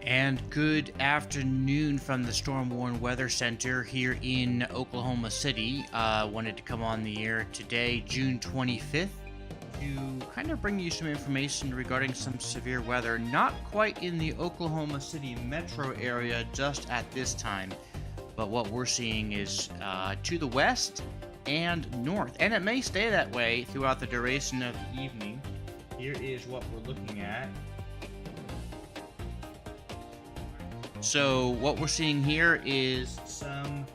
And good afternoon from the Storm Warn Weather Center here in Oklahoma City. Wanted to come on the air today, June 25th, to kind of bring you some information regarding some severe weather. Not quite in the Oklahoma City metro area just at this time, but what we're seeing is to the west and north. And it may stay that way throughout the duration of the evening. Here is what we're looking at. So what we're seeing here is some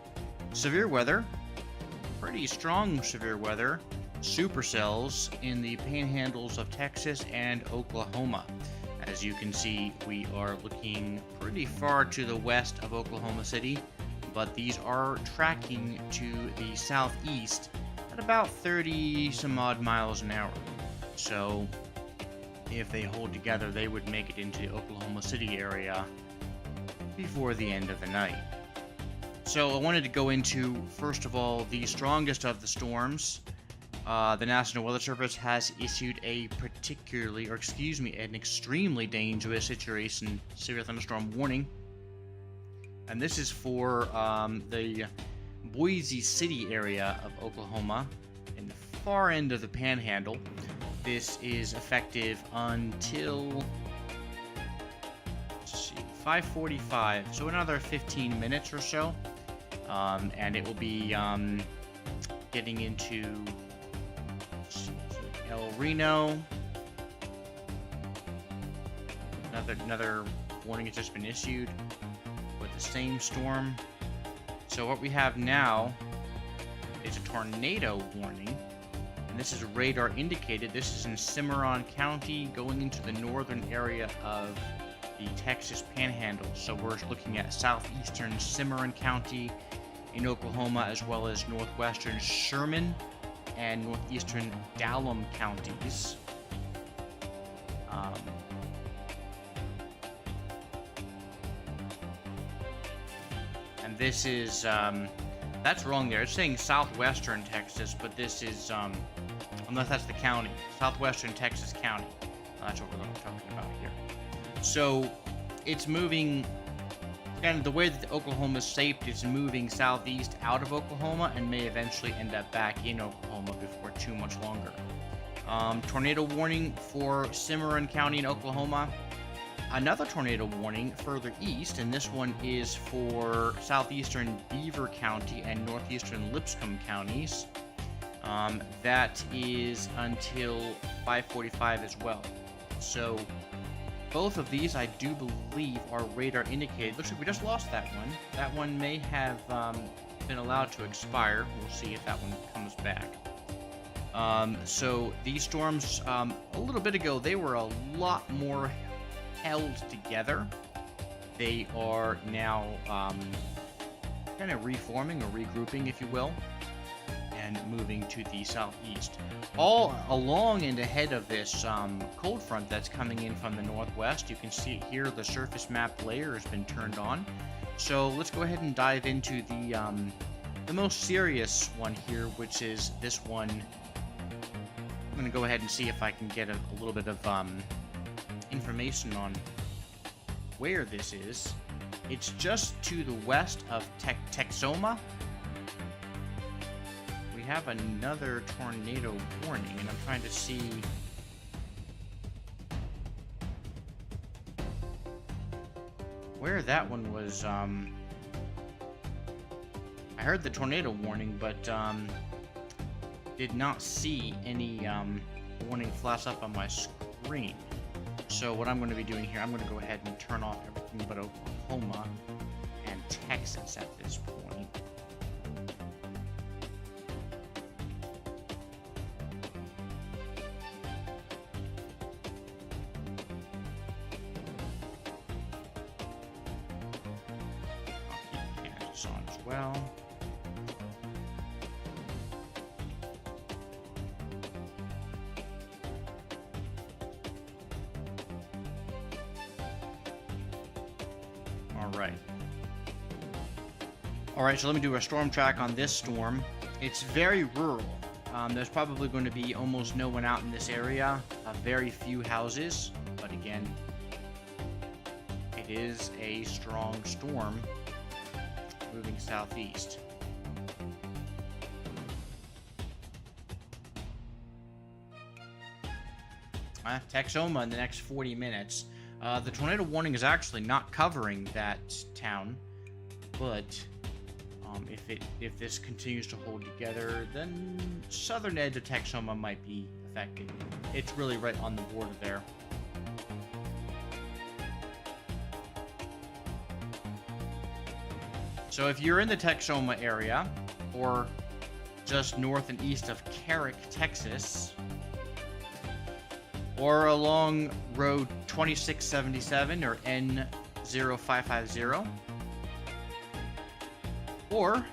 severe weather, pretty strong severe weather, supercells in the panhandles of Texas and Oklahoma. As you can see, we are looking pretty far to the west of Oklahoma City, but these are tracking to the southeast at about 30 some odd miles an hour. So if they hold together, they would make it into the Oklahoma City area before the end of the night. So I wanted to go into, first of all, the strongest of the storms. The National Weather Service has issued an extremely dangerous situation, severe thunderstorm warning. And this is for the Boise City area of Oklahoma in the far end of the panhandle. This is effective until 5:45, so another 15 minutes or so, and it will be getting into El Reno. Another warning has just been issued with the same storm. So what we have now is a tornado warning, and this is radar indicated. This is in Cimarron County, going into the northern area of the Texas Panhandle. So we're looking at southeastern Cimarron County in Oklahoma, as well as northwestern Sherman and northeastern Dallam counties. And this is that's wrong there. It's saying southwestern Texas, but this is unless that's the county, southwestern Texas County. That's what we're talking about here. So it's moving, and the way that Oklahoma is shaped, it's moving southeast out of Oklahoma and may eventually end up back in Oklahoma before too much longer. Tornado warning for Cimarron County in Oklahoma. Another tornado warning further east, and this one is for southeastern Beaver County and northeastern Lipscomb counties. That is until 5:45 as well. So both of these, I do believe, are radar indicated. Looks like we just lost that one. That one may have been allowed to expire. We'll see if that one comes back. So these storms, a little bit ago, they were a lot more held together. They are now kind of reforming or regrouping, if you will, and moving to the southeast. All along and ahead of this cold front that's coming in from the northwest. You can see it here, the surface map layer has been turned on. So let's go ahead and dive into the most serious one here, which is this one. I'm going to go ahead and see if I can get a little bit of information on where this is. It's just to the west of Texoma. We have another tornado warning, and I'm trying to see where that one was. I heard the tornado warning, but did not see any warning flash up on my screen. So what I'm going to be doing here, I'm going to go ahead and turn off everything but Oklahoma and Texas at this point. On as well. All right, so let me do a storm track on this storm. It's very rural. There's probably going to be almost no one out in this area, very few houses, but again, it is a strong storm moving southeast. Texoma in the next 40 minutes. The tornado warning is actually not covering that town, but if this continues to hold together, then southern edge of Texoma might be affected. It's really right on the border there. So if you're in the Texoma area, or just north and east of Carrick, Texas, or along Road 2677 or N0550, or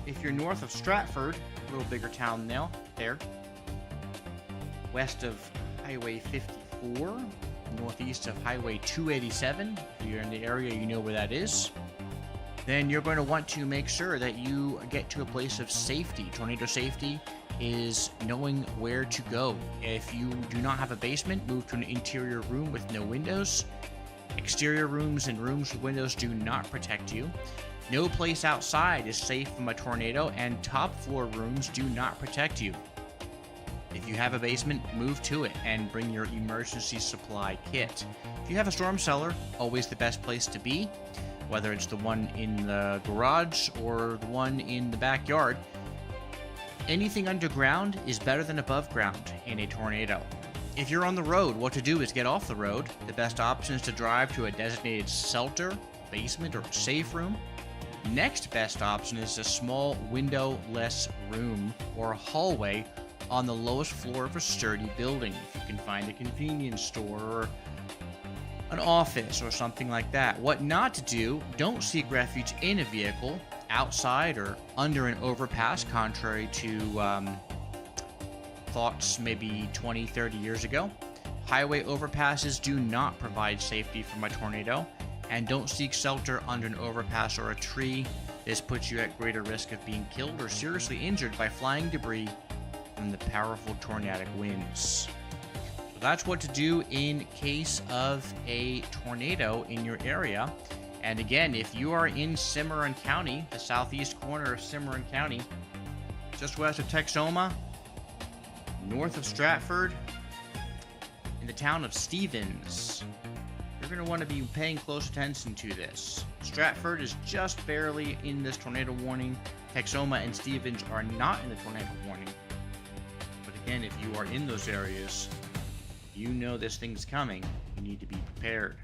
if you're north of Stratford, a little bigger town now, there, west of Highway 54, northeast of Highway 287, if you're in the area, you know where that is, then you're going to want to make sure that you get to a place of safety. Tornado safety is knowing where to go. If you do not have a basement, move to an interior room with no windows. Exterior rooms and rooms with windows do not protect you. No place outside is safe from a tornado, and top floor rooms do not protect you. If you have a basement, move to it and bring your emergency supply kit. If you have a storm cellar, always the best place to be, whether it's the one in the garage or the one in the backyard. Anything underground is better than above ground in a tornado. If you're on the road, what to do is get off the road. The best option is to drive to a designated shelter, basement, or safe room. Next best option is a small windowless room or hallway on the lowest floor of a sturdy building. If you can find a convenience store or an office or something like that. What not to do, don't seek refuge in a vehicle, outside or under an overpass, contrary to thoughts maybe 20, 30 years ago. Highway overpasses do not provide safety from a tornado, and don't seek shelter under an overpass or a tree. This puts you at greater risk of being killed or seriously injured by flying debris from the powerful tornadic winds. So that's what to do in case of a tornado in your area. And again, if you are in Cimarron County, the southeast corner of Cimarron County, just west of Texoma, north of Stratford, in the town of Stevens, you're going to want to be paying close attention to this. Stratford is just barely in this tornado warning. Texoma and Stevens are not in the tornado warning. But again, if you are in those areas, you know this thing's coming. You need to be prepared.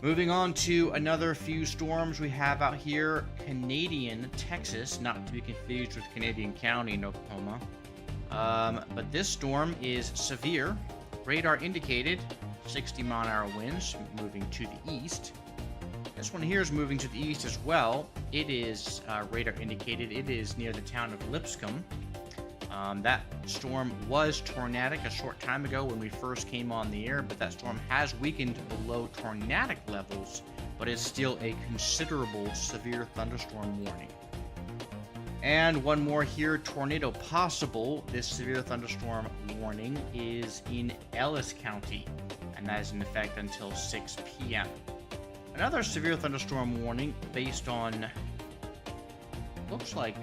Moving on to another few storms we have out here. Canadian Texas, not to be confused with Canadian County in Oklahoma. But this storm is severe. Radar indicated 60-mile-an-hour winds moving to the east. This one here is moving to the east as well. It is radar indicated. It is near the town of Lipscomb. That storm was tornadic a short time ago when we first came on the air, but that storm has weakened below tornadic levels, but is still a considerable severe thunderstorm warning. And one more here, tornado possible. This severe thunderstorm warning is in Ellis County, and that is in effect until 6 p.m. Another severe thunderstorm warning based on, looks like,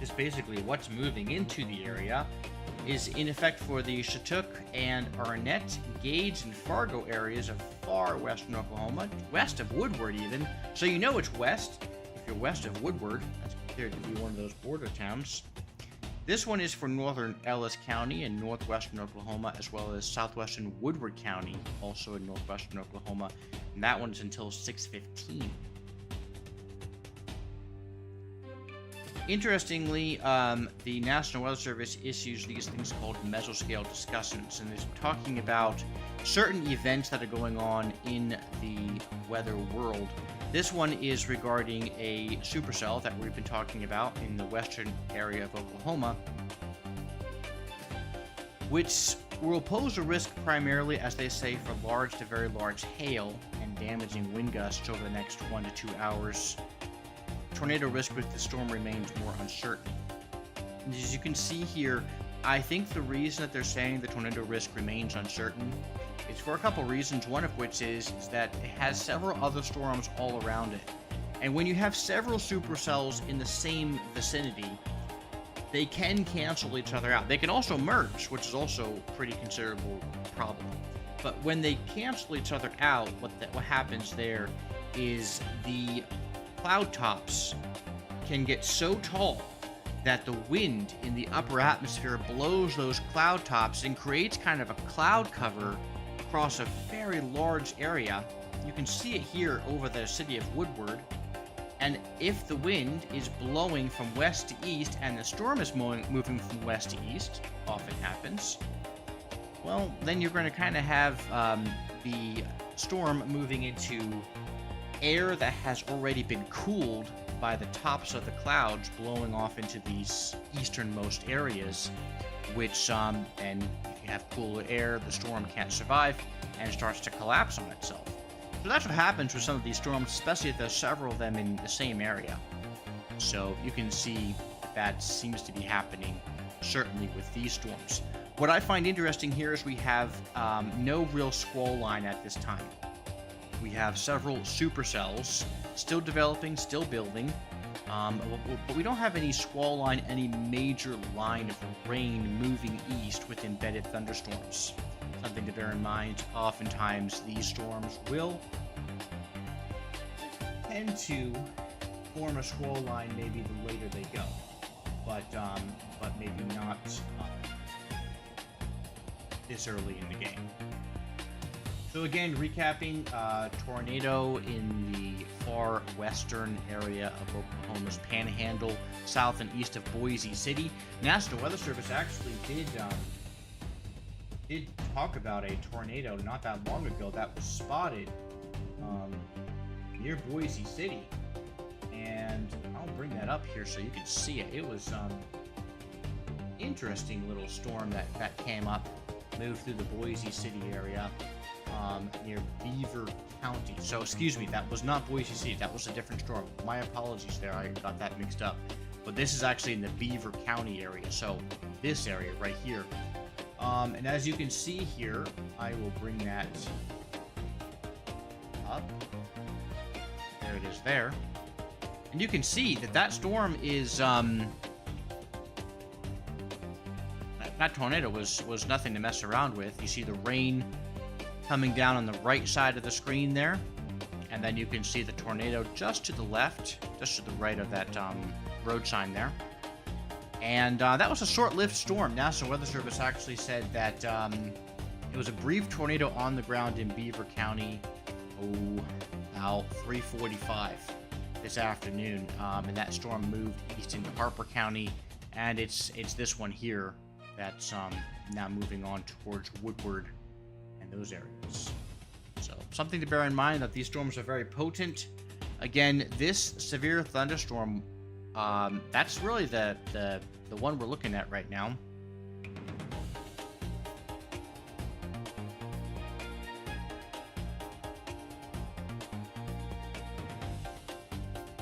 is basically what's moving into the area, is in effect for the Chinook and Arnett, Gage, and Fargo areas of far western Oklahoma, west of Woodward even. So you know it's west. If you're west of Woodward, that's considered to be one of those border towns. This one is for northern Ellis County and northwestern Oklahoma, as well as southwestern Woodward County, also in northwestern Oklahoma, and that one's until 6:15. Interestingly, the National Weather Service issues these things called mesoscale discussions, and they're talking about certain events that are going on in the weather world. This one is regarding a supercell that we've been talking about in the western area of Oklahoma, which will pose a risk primarily, as they say, for large to very large hail and damaging wind gusts over the next 1 to 2 hours. Tornado risk with the storm remains more uncertain. And as you can see here, I think the reason that they're saying the tornado risk remains uncertain It's for a couple reasons, one of which is that it has several other storms all around it. And when you have several supercells in the same vicinity, they can cancel each other out. They can also merge, which is also a pretty considerable problem. But when they cancel each other out, what happens there is the cloud tops can get so tall that the wind in the upper atmosphere blows those cloud tops and creates kind of a cloud cover across a very large area. You can see it here over the city of Woodward. And if the wind is blowing from west to east and the storm is moving from west to east, often happens, well, then you're going to kind of have the storm moving into air that has already been cooled by the tops of the clouds blowing off into these easternmost areas, which and if you have cooler air, the storm can't survive and starts to collapse on itself. So that's what happens with some of these storms, especially if there's several of them in the same area. So you can see that seems to be happening certainly with these storms. What I find interesting here is we have no real squall line at this time. We have several supercells still developing, still building, but we don't have any squall line, any major line of rain moving east with embedded thunderstorms. Something to bear in mind, oftentimes these storms will tend to form a squall line maybe the later they go, but maybe not this early in the game. So again, recapping, tornado in the far western area of Oklahoma's Panhandle, south and east of Boise City. National Weather Service actually did talk about a tornado not that long ago that was spotted near Boise City, and I'll bring that up here so you can see it. It was interesting little storm that came up, moved through the Boise City area near Beaver County. So excuse me, that was not Boise City, that was a different storm. My apologies there, I got that mixed up. But this is actually in the Beaver County area, so this area right here. And as you can see here, I will bring that up. There it is there. And you can see that storm is, that tornado was nothing to mess around with. You see the rain coming down on the right side of the screen there. And then you can see the tornado just to the left, just to the right of that road sign there. And that was a short-lived storm. National Weather Service actually said that it was a brief tornado on the ground in Beaver County, about 3:45 this afternoon, and that storm moved east into Harper County, and it's this one here that's now moving on towards Woodward and those areas. So something to bear in mind, that these storms are very potent. Again, this severe thunderstorm, that's really the one we're looking at right now.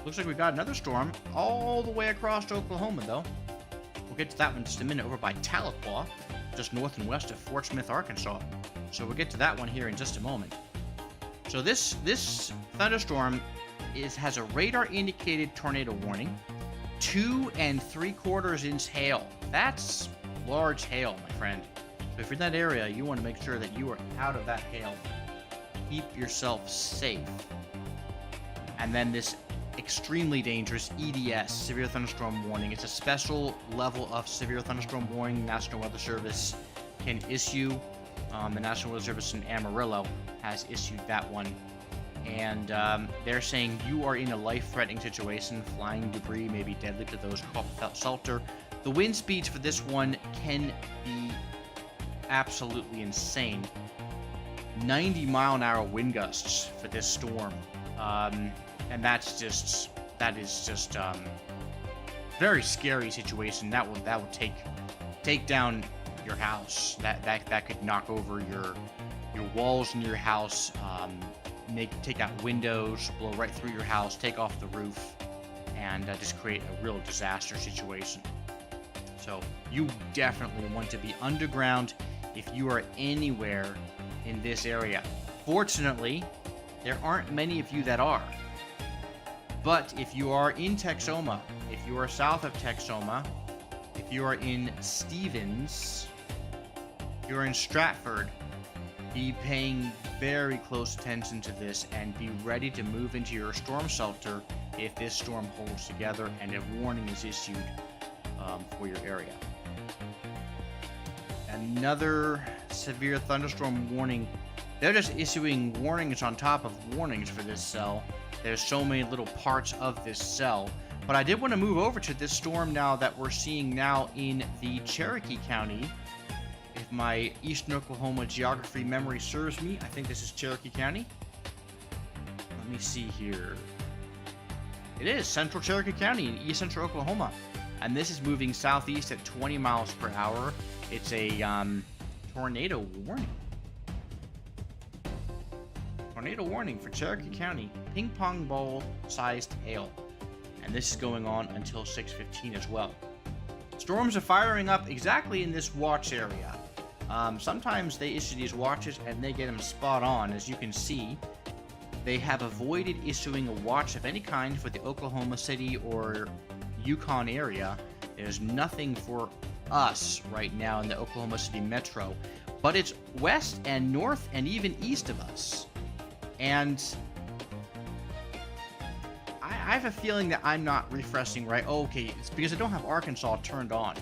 Looks like we got another storm all the way across Oklahoma, though. We'll get to that one in just a minute, over by Tahlequah, just north and west of Fort Smith, Arkansas. So we'll get to that one here in just a moment. So this thunderstorm has a radar-indicated tornado warning, 2 3/4 inch hail. That's large hail, my friend. So if you're in that area, you want to make sure that you are out of that hail. Keep yourself safe. And then this extremely dangerous EDS, severe thunderstorm warning. It's a special level of severe thunderstorm warning National Weather Service can issue. The National Weather Service in Amarillo has issued that one. And they're saying you are in a life-threatening situation. Flying debris may be deadly to those caught without shelter. The wind speeds for this one can be absolutely insane. 90-mile-an-hour wind gusts for this storm. And that is just very scary situation. That will take down your house. That could knock over your walls in your house, take out windows, blow right through your house, take off the roof, and just create a real disaster situation. So you definitely want to be underground if you are anywhere in this area. Fortunately, there aren't many of you that are. But if you are in Texoma, if you are south of Texoma, if you are in Stevens, if you're in Stratford, be paying very close attention to this and be ready to move into your storm shelter if this storm holds together and a warning is issued for your area. Another severe thunderstorm warning. They're just issuing warnings on top of warnings for this cell. There's so many little parts of this cell. But I did want to move over to this storm now that we're seeing now in the Cherokee County. If my Eastern Oklahoma geography memory serves me, I think this is Cherokee County. Let me see here. It is Central Cherokee County in East Central Oklahoma. And this is moving southeast at 20 miles per hour. It's a tornado warning. Tornado warning for Cherokee County. Ping pong ball sized hail. And this is going on until 6:15 as well. Storms are firing up exactly in this watch area. Sometimes they issue these watches and they get them spot on. As you can see, they have avoided issuing a watch of any kind for the Oklahoma City or Yukon area. There's nothing for us right now in the Oklahoma City metro, but it's west and north and even east of us. And I have a feeling that I'm not refreshing right. Oh, okay, it's because I don't have Arkansas turned on.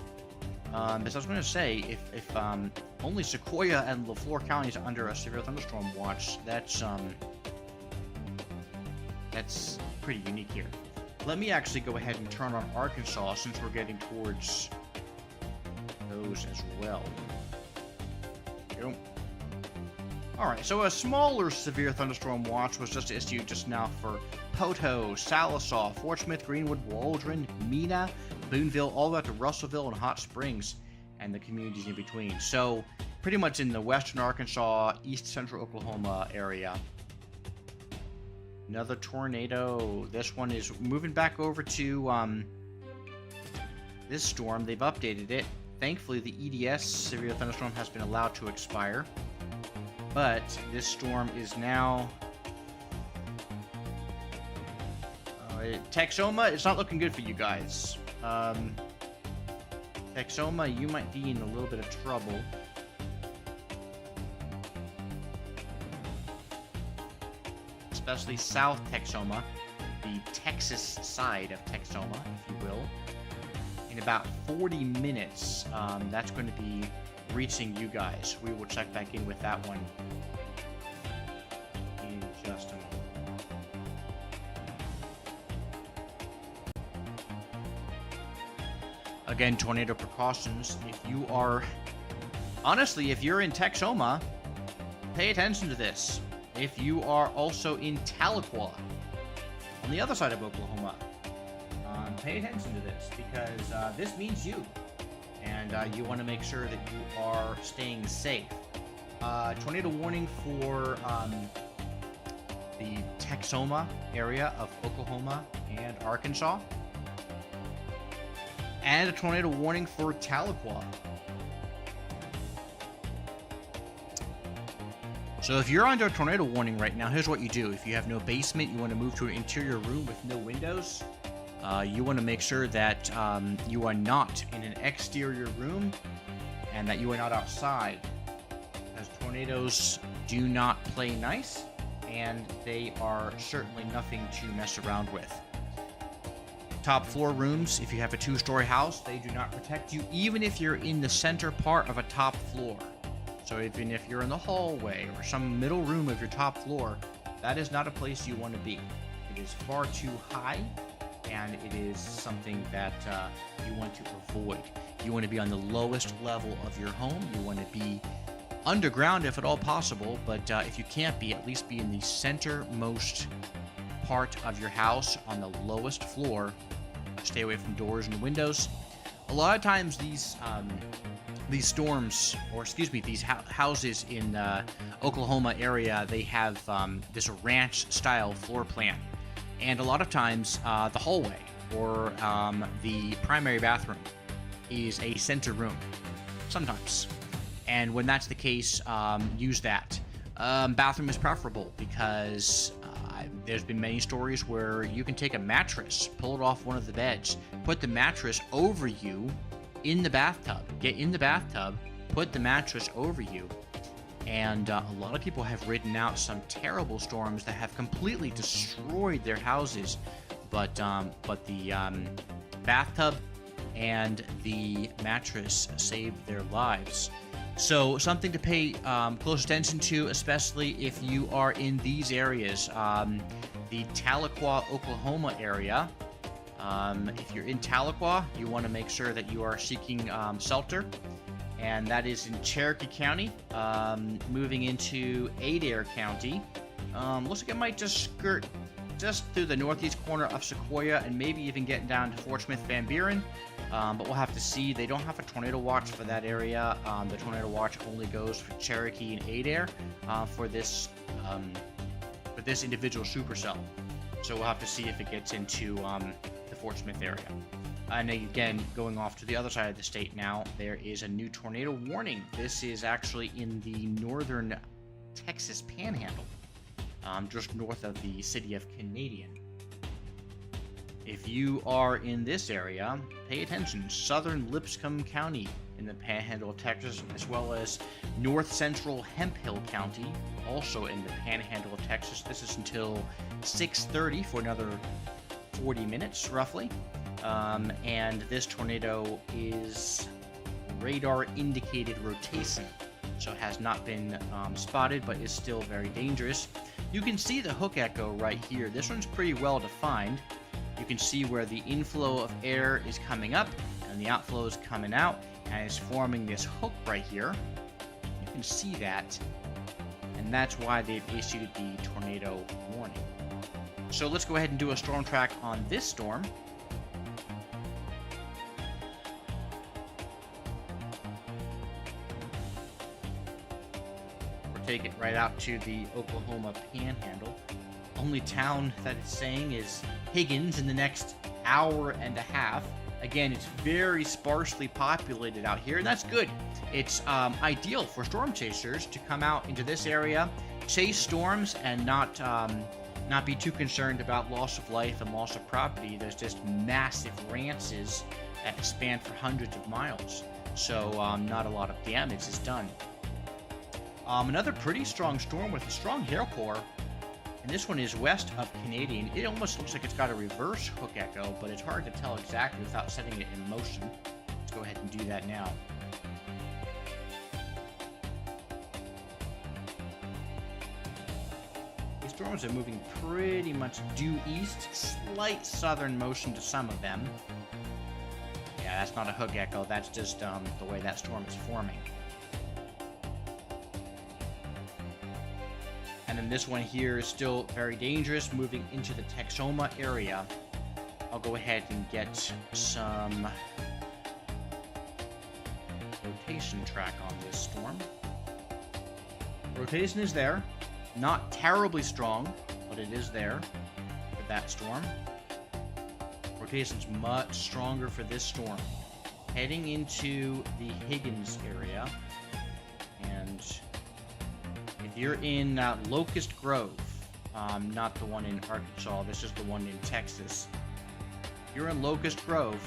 As I was going to say, if only Sequoia and LaFleur counties are under a severe thunderstorm watch, that's pretty unique here. Let me actually go ahead and turn on Arkansas since we're getting towards those as well. There we go. Alright, so a smaller severe thunderstorm watch was just issued just now for Poto, Salisaw, Fort Smith, Greenwood, Waldron, Mena, Boonville, all the way up to Russellville and Hot Springs, and the communities in between. So, pretty much in the western Arkansas, east central Oklahoma area. Another tornado. This one is moving back over to this storm. They've updated it. Thankfully, the EDS severe thunderstorm has been allowed to expire. But this storm is now Texoma. It's not looking good for you guys. Texoma, you might be in a little bit of trouble. Especially South Texoma, the Texas side of Texoma, if you will. In about 40 minutes, that's going to be reaching you guys. We will check back in with that one in just a moment. Again, tornado precautions. If you are, honestly, if you're in Texoma, pay attention to this. If you are also in Tahlequah, on the other side of Oklahoma, pay attention to this because this means you. And you want to make sure that you are staying safe. Tornado warning for the Texoma area of Oklahoma and Arkansas. And a tornado warning for Tahlequah. So if you're under a tornado warning right now, here's what you do. If you have no basement, you want to move to an interior room with no windows. You want to make sure that you are not in an exterior room and that you are not outside, as tornadoes do not play nice and they are certainly nothing to mess around with. Top floor rooms, if you have a two-story house, they do not protect you even if you're in the center part of a top floor. So even if you're in the hallway or some middle room of your top floor, that is not a place you want to be. It is far too high, and it is something that you want to avoid. You want to be on the lowest level of your home. You want to be underground if at all possible, but if you can't be, at least be in the centermost part of your house on the lowest floor. Stay away from doors and windows. A lot of times these storms, or excuse me, these houses in Oklahoma area, they have this ranch-style floor plan. And a lot of times, the hallway or the primary bathroom is a center room. Sometimes. And when that's the case, use that. Bathroom is preferable because there's been many stories where you can take a mattress, pull it off one of the beds, put the mattress over you in the bathtub, get in the bathtub, put the mattress over you, and a lot of people have ridden out some terrible storms that have completely destroyed their houses, but the bathtub and the mattress saved their lives. So something to pay close attention to, especially if you are in these areas. The Tahlequah, Oklahoma area. If you're in Tahlequah, you want to make sure that you are seeking shelter. And that is in Cherokee County. Moving into Adair County. Looks like it might just skirt just through the northeast corner of Sequoia and maybe even getting down to Fort Smith Van Buren. But we'll have to see. They don't have a tornado watch for that area. The tornado watch only goes for Cherokee and Adair for this individual supercell. So we'll have to see if it gets into the Fort Smith area. And again, going off to the other side of the state now, there is a new tornado warning. This is actually in the northern Texas Panhandle, just north of the city of Canadian. If you are in this area, pay attention. Southern Lipscomb County in the Panhandle of Texas, as well as north central Hemphill County, also in the Panhandle of Texas. This is until 6:30 for another 40 minutes, roughly. And this tornado is radar indicated rotation, so it has not been spotted, but is still very dangerous. You can see the hook echo right here. This one's pretty well defined. You can see where the inflow of air is coming up and the outflow is coming out, and is forming this hook right here. You can see that, and that's why they've issued the tornado warning. So let's go ahead and do a storm track on this storm. We'll take it right out to the Oklahoma Panhandle. Only town that it's saying is Higgins in the next hour and a half. Again, it's very sparsely populated out here, and that's good. It's ideal for storm chasers to come out into this area, chase storms, and not be too concerned about loss of life and loss of property. There's just massive ranches that span for hundreds of miles, so not a lot of damage is done. Another pretty strong storm with a strong hail core. And this one is west of Canadian. It almost looks like it's got a reverse hook echo, but it's hard to tell exactly without setting it in motion. Let's go ahead and do that now. These storms are moving pretty much due east, slight southern motion to some of them. Yeah, that's not a hook echo, that's just the way that storm is forming. And then this one here is still very dangerous, moving into the Texoma area. I'll go ahead and get some rotation track on this storm. Rotation is there. Not terribly strong, but it is there for that storm. Rotation's much stronger for this storm. Heading into the Higgins area. And if you're in Locust Grove, not the one in Arkansas, this is the one in Texas. If you're in Locust Grove,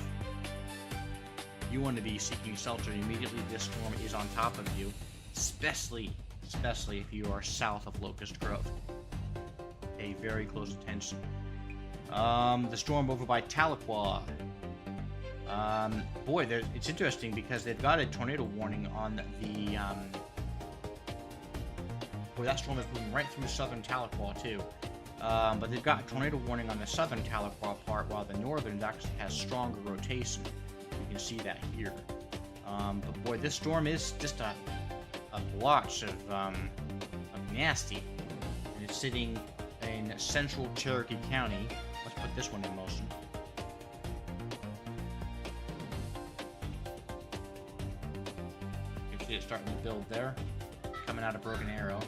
you want to be seeking shelter immediately. This storm is on top of you, especially if you are south of Locust Grove. Pay very close attention. The storm over by Tahlequah. Boy, it's interesting because they've got a tornado warning on the boy, that storm is moving right through southern Tahlequah too. But they've got a tornado warning on the southern Tahlequah part, while the northern actually has stronger rotation. You can see that here. But boy, this storm is just a blotch of nasty. And it's sitting in central Cherokee County. Let's put this one in motion. You can see it starting to build there, coming out of Broken Arrow.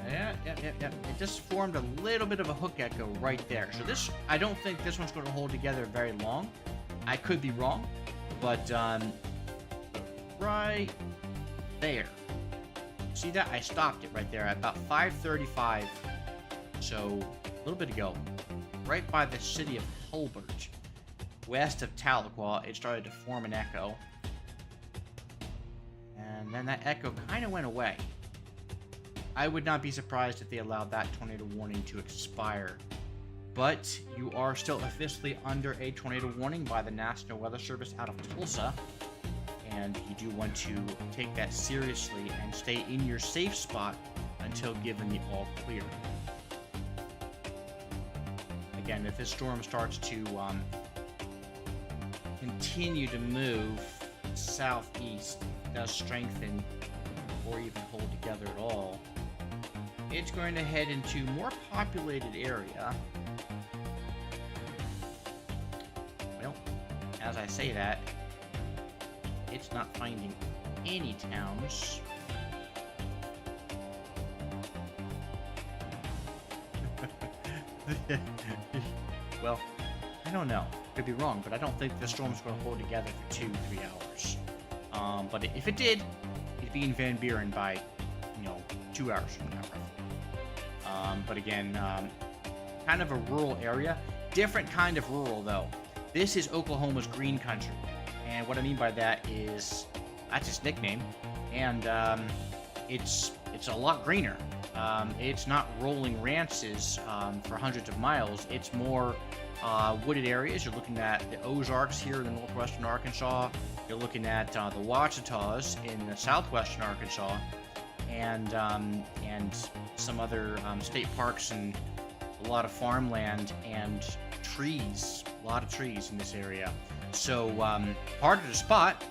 Yeah. It just formed a little bit of a hook echo right there. So this, I don't think this one's going to hold together very long. I could be wrong, but right there. See that? I stopped it right there at about 5:35. So, a little bit ago. Right by the city of Hulbert. West of Tahlequah, it started to form an echo. And then that echo kind of went away. I would not be surprised if they allowed that tornado warning to expire. But you are still officially under a tornado warning by the National Weather Service out of Tulsa. And you do want to take that seriously and stay in your safe spot until given the all clear. Again, if this storm starts to continue to move southeast, does strengthen or even hold together at all, it's going to head into more populated area. Well, as I say that, it's not finding any towns. Well, I don't know. Could be wrong, but I don't think the storm's going to hold together for 2-3 hours. But if it did, it'd be in Van Buren by, 2 hours from now, roughly. But again, kind of a rural area. Different kind of rural, though. This is Oklahoma's green country. And what I mean by that is, that's its nickname. And it's a lot greener. It's not rolling ranches for hundreds of miles. It's more wooded areas. You're looking at the Ozarks here in the northwestern Arkansas. You're looking at the Ouachitas in the southwestern Arkansas, and some other state parks and a lot of farmland and trees. A lot of trees in this area. So harder to spot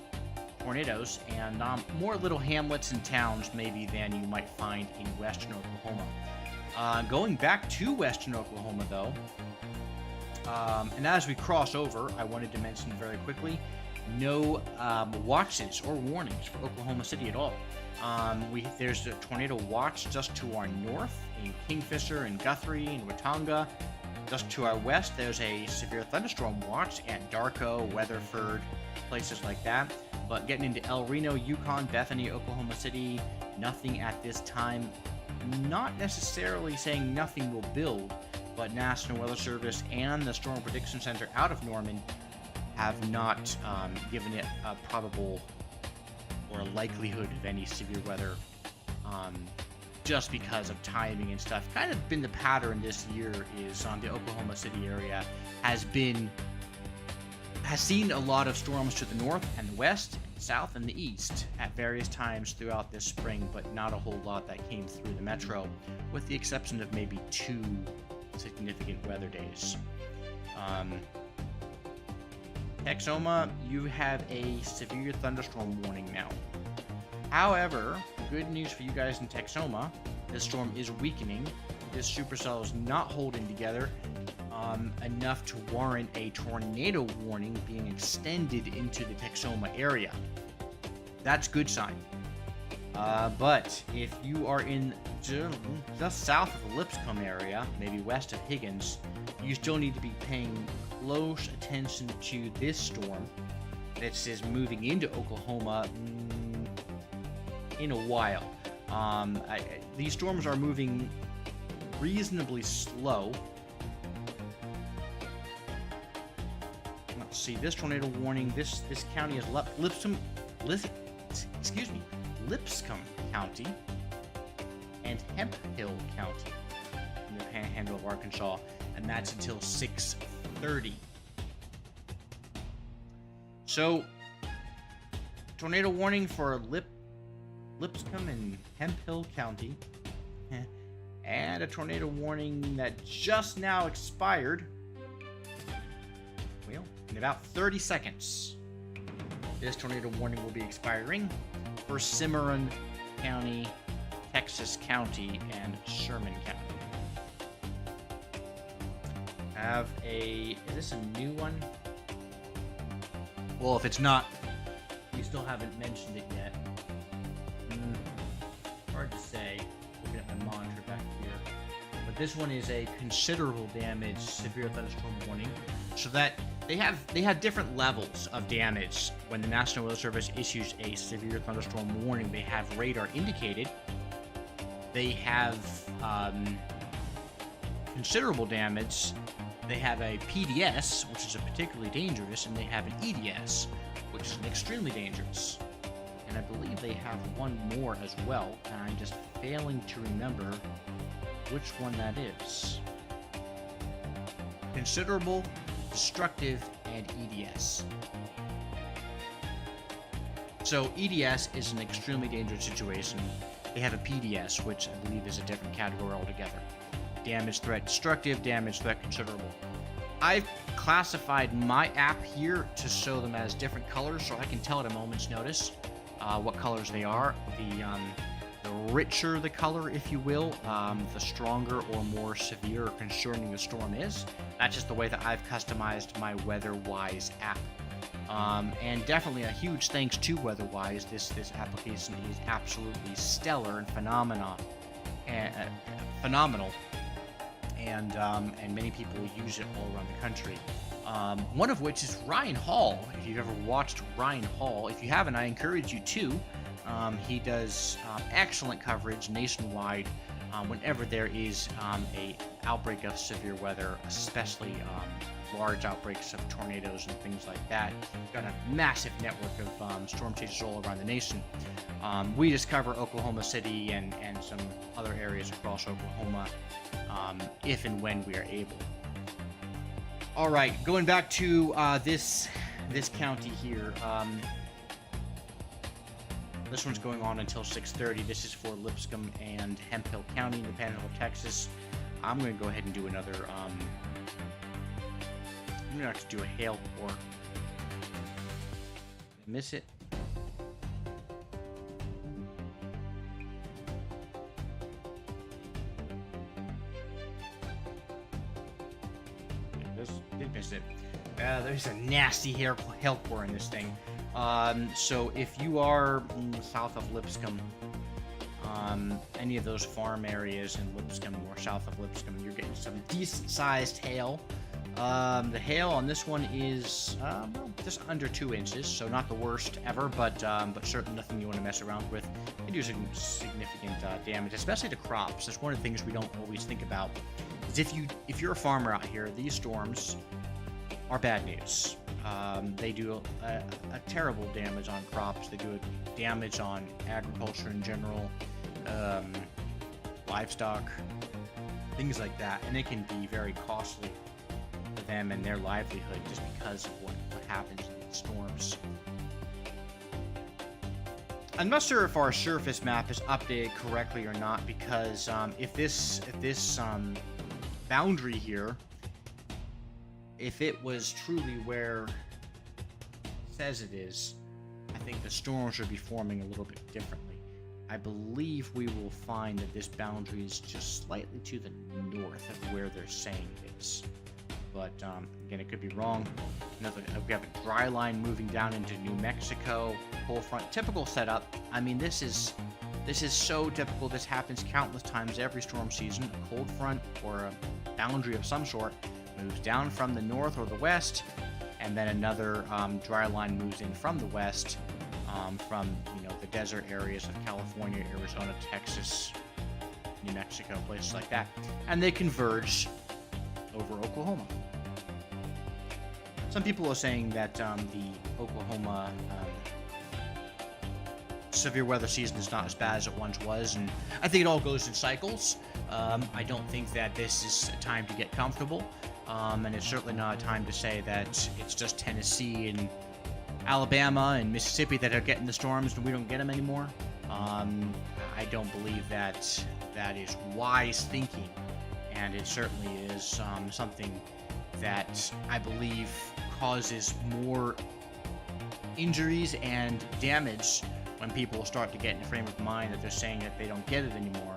tornadoes, and more little hamlets and towns maybe than you might find in western Oklahoma. Going back to western Oklahoma, though, and as we cross over, I wanted to mention very quickly, no watches or warnings for Oklahoma City at all. There's a tornado watch just to our north in Kingfisher and Guthrie and Watauga. Just to our west, there's a severe thunderstorm watch at Darko, Weatherford, places like that. But getting into El Reno, Yukon, Bethany, Oklahoma City, nothing at this time. Not necessarily saying nothing will build, but National Weather Service and the Storm Prediction Center out of Norman have not given it a probable or a likelihood of any severe weather, just because of timing and stuff. Kind of been the pattern this year is the Oklahoma City area has seen a lot of storms to the north and the west, south, and the east at various times throughout this spring, but not a whole lot that came through the metro, with the exception of maybe 2 significant weather days. Texoma, you have a severe thunderstorm warning now. However, good news for you guys in Texoma, this storm is weakening. This supercell is not holding together enough to warrant a tornado warning being extended into the Texoma area. That's good sign. But if you are in just south of the Lipscomb area, maybe west of Higgins, you still need to be paying close attention to this storm. This is moving into Oklahoma in a while. These storms are moving reasonably slow. Let's see, this tornado warning, this county is Lipscomb County and Hemphill County in the Panhandle of Arkansas, and that's until 6:30. So, tornado warning for Lipscomb and Hemphill County, and a tornado warning that just now expired. Well, in about 30 seconds, this tornado warning will be expiring for Cimarron County, Texas County, and Sherman County. Is this a new one? Well, if it's not, we still haven't mentioned it yet. Hard to say, looking at my monitor back here. But this one is a considerable damage, severe thunderstorm warning. So that they have different levels of damage. When the National Weather Service issues a severe thunderstorm warning, they have radar indicated. They have considerable damage. They have a PDS, which is a particularly dangerous, and they have an EDS, which is an extremely dangerous. And I believe they have one more as well, and I'm just failing to remember which one that is. Considerable, destructive, and EDS. So EDS is an extremely dangerous situation. They have a PDS, which I believe is a different category altogether. Damage, threat, destructive, damage, threat, considerable. I've classified my app here to show them as different colors, so I can tell at a moment's notice what colors they are. The richer the color, if you will, the stronger or more severe or concerning the storm is. That's just the way that I've customized my WeatherWise app. And definitely a huge thanks to WeatherWise. This application is absolutely stellar and phenomenal. And many people use it all around the country. One of which is Ryan Hall. If you've ever watched Ryan Hall, if you haven't, I encourage you to. He does excellent coverage nationwide whenever there is a outbreak of severe weather, especially large outbreaks of tornadoes and things like that. We've got a massive network of storm chasers all around the nation. We just cover Oklahoma City and some other areas across Oklahoma if and when we are able. All right, going back to this county here. This one's going on until 6:30. This is for Lipscomb and Hemphill County in the Panhandle of Texas. I'm going to go ahead and do another. I'm going to have to do a hail pour. Miss it. Did miss it. There's a nasty hail pour in this thing. So if you are south of Lipscomb, any of those farm areas in Lipscomb or south of Lipscomb, you're getting some decent-sized hail. The hail on this one is just under 2 inches, so not the worst ever, but certainly nothing you want to mess around with. It do some significant damage, especially to crops. That's one of the things we don't always think about. Is if you're a farmer out here, these storms are bad news. They do a terrible damage on crops. They do a damage on agriculture in general, livestock, things like that, and it can be very costly for them and their livelihood just because of what happens in these storms. I'm not sure if our surface map is updated correctly or not, because if this boundary here, if it was truly where it says it is, I think the storms would be forming a little bit differently. I believe we will find that this boundary is just slightly to the north of where they're saying it is. But again, it could be wrong. We have a dry line moving down into New Mexico, cold front, typical setup. I mean, this is so typical. This happens countless times every storm season. A cold front or a boundary of some sort moves down from the north or the west, and then another dry line moves in from the west, from the desert areas of California, Arizona, Texas, New Mexico, places like that, and they converge over Oklahoma. Some people are saying that the Oklahoma severe weather season is not as bad as it once was, and I think it all goes in cycles. I don't think that this is a time to get comfortable, and it's certainly not a time to say that it's just Tennessee and Alabama and Mississippi that are getting the storms and we don't get them anymore. I don't believe that is wise thinking, and it certainly is something that I believe causes more injuries and damage when people start to get in a frame of mind that they're saying that they don't get it anymore.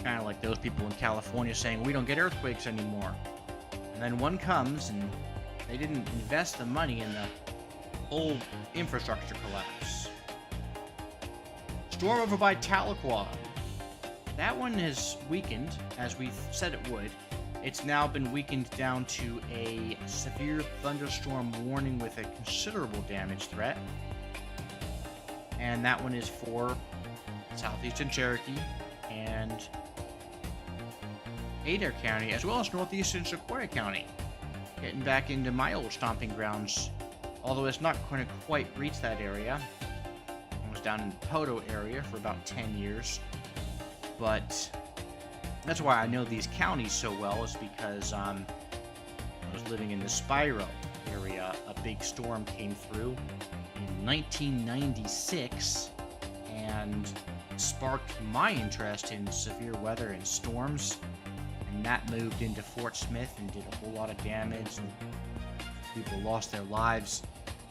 Kind of like those people in California saying we don't get earthquakes anymore. And then one comes and they didn't invest the money in the whole infrastructure collapse. Storm over by Tahlequah. That one has weakened, as we've said it would. It's now been weakened down to a severe thunderstorm warning with a considerable damage threat. And that one is for southeastern Cherokee and Adair County, as well as northeastern Sequoia County. Getting back into my old stomping grounds, although it's not going to quite reach that area. I was down in the Poto area for about 10 years, but that's why I know these counties so well, is because I was living in the Spiro area. A big storm came through in 1996 and sparked my interest in severe weather and storms, and that moved into Fort Smith and did a whole lot of damage, and people lost their lives,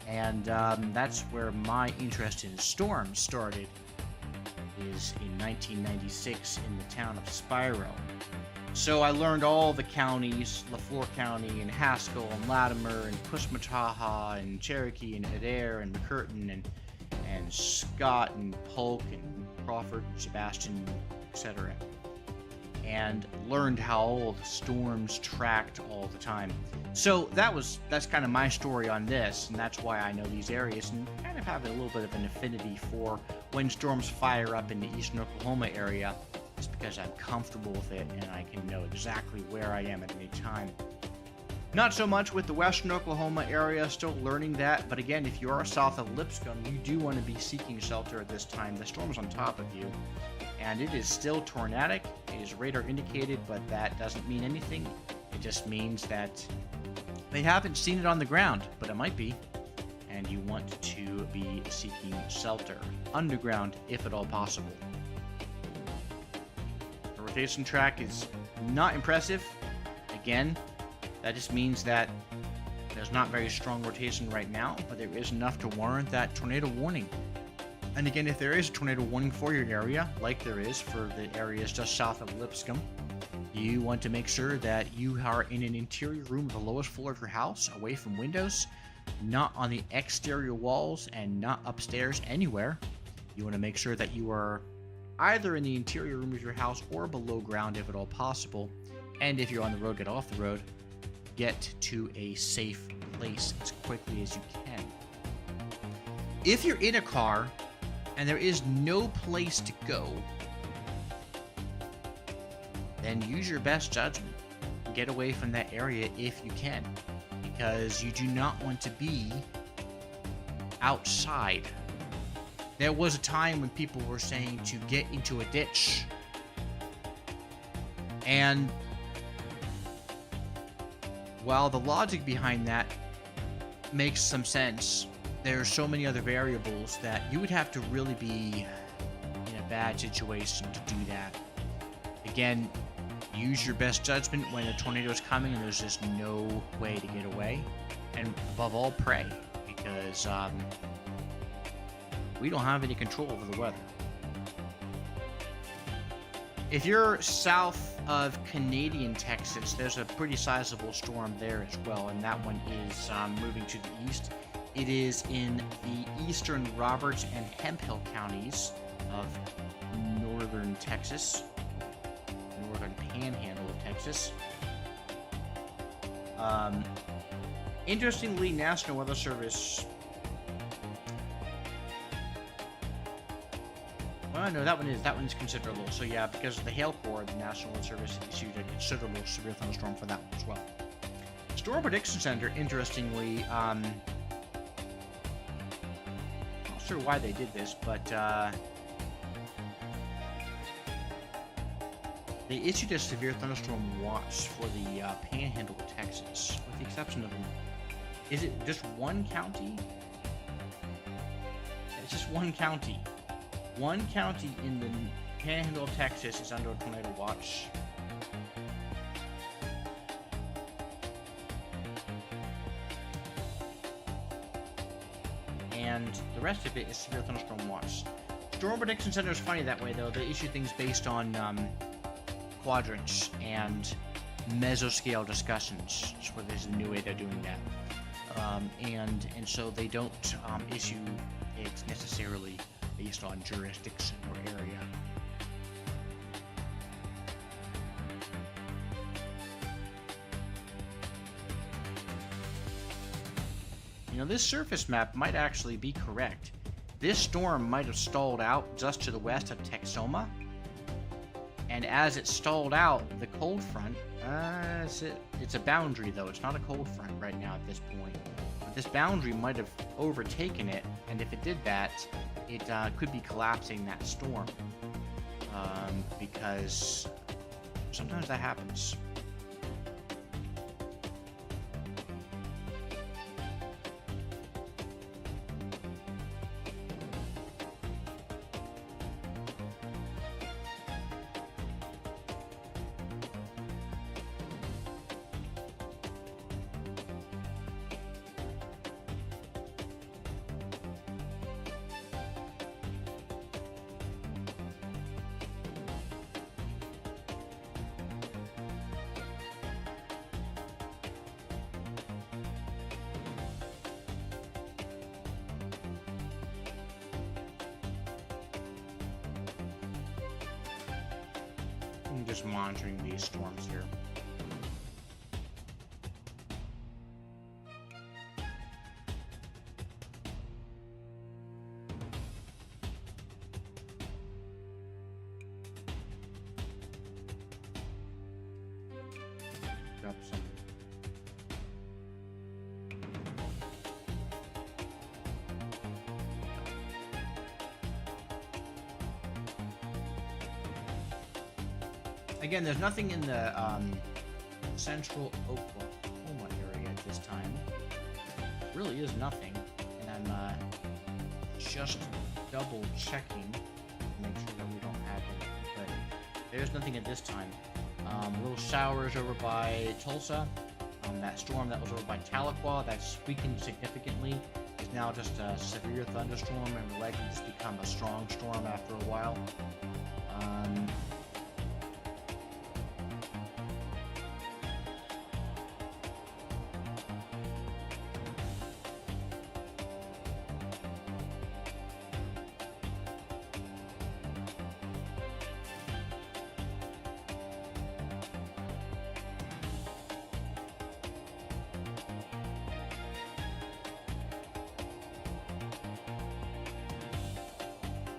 and that's where my interest in storms started, is in 1996 in the town of Spiro. So I learned all the counties, LaFleur County and Haskell and Latimer and Pushmataha and Cherokee and Adair and McCurtain and Scott and Polk and Crawford and Sebastian, etc. And learned how all the storms tracked all the time. So that's kind of my story on this, and that's why I know these areas and kind of have a little bit of an affinity for when storms fire up in the eastern Oklahoma area. It's because I'm comfortable with it and I can know exactly where I am at any time. Not so much with the western Oklahoma area, still learning that, but again, if you are south of Lipscomb, you do want to be seeking shelter at this time. The storm's on top of you, and it is still tornadic. It is radar indicated, but that doesn't mean anything. It just means that they haven't seen it on the ground, but it might be, and you want to be seeking shelter underground if at all possible. The rotation track is not impressive. Again, that just means that there's not very strong rotation right now, but there is enough to warrant that tornado warning. And again, if there is a tornado warning for your area, like there is for the areas just south of Lipscomb, you want to make sure that you are in an interior room, the lowest floor of your house, away from windows, not on the exterior walls, and not upstairs anywhere. You want to make sure that you are either in the interior room of your house or below ground if at all possible. And if you're on the road, get off the road. Get to a safe place as quickly as you can. If you're in a car and there is no place to go, then use your best judgment. Get away from that area if you can, because you do not want to be outside. There was a time when people were saying to get into a ditch, and while the logic behind that makes some sense, there are so many other variables that you would have to really be in a bad situation to do that. Again, use your best judgment when a tornado is coming and there's just no way to get away. And above all, pray, because we don't have any control over the weather. If you're south of Canadian Texas, there's a pretty sizable storm there as well, and that one is moving to the east. It is in the eastern Roberts and Hemphill counties of northern Texas, northern panhandle of Texas. Interestingly, National Weather Service. Well, no, that one's considerable. So yeah, because of the hail core, the National Weather Service issued a considerable severe thunderstorm for that one as well. Storm Prediction Center, interestingly, not sure why they did this, but they issued a severe thunderstorm watch for the panhandle of Texas, with the exception of is it just one county? It's just one county. One county in the panhandle of Texas is under a tornado watch. And the rest of it is severe thunderstorm watch. Storm Prediction Center is funny that way, though. They issue things based on quadrants and mesoscale discussions. That's where there's a new way they're doing that. And so they don't issue it necessarily based on jurisdiction or area. You know, this surface map might actually be correct. This storm might have stalled out just to the west of Texoma. And as it stalled out, the cold front, it's a boundary though, it's not a cold front right now at this point. But this boundary might have overtaken it, and if it did that, it could be collapsing that storm. Because sometimes that happens. I'm just monitoring these storms here. Drop some. Again, there's nothing in the central Oklahoma area at this time. Really is nothing, and I'm just double checking to make sure that we don't have it. But there's nothing at this time. Little showers over by Tulsa. That storm that was over by Tahlequah, that's weakened significantly, is now just a severe thunderstorm and will likely just become a strong storm after a while.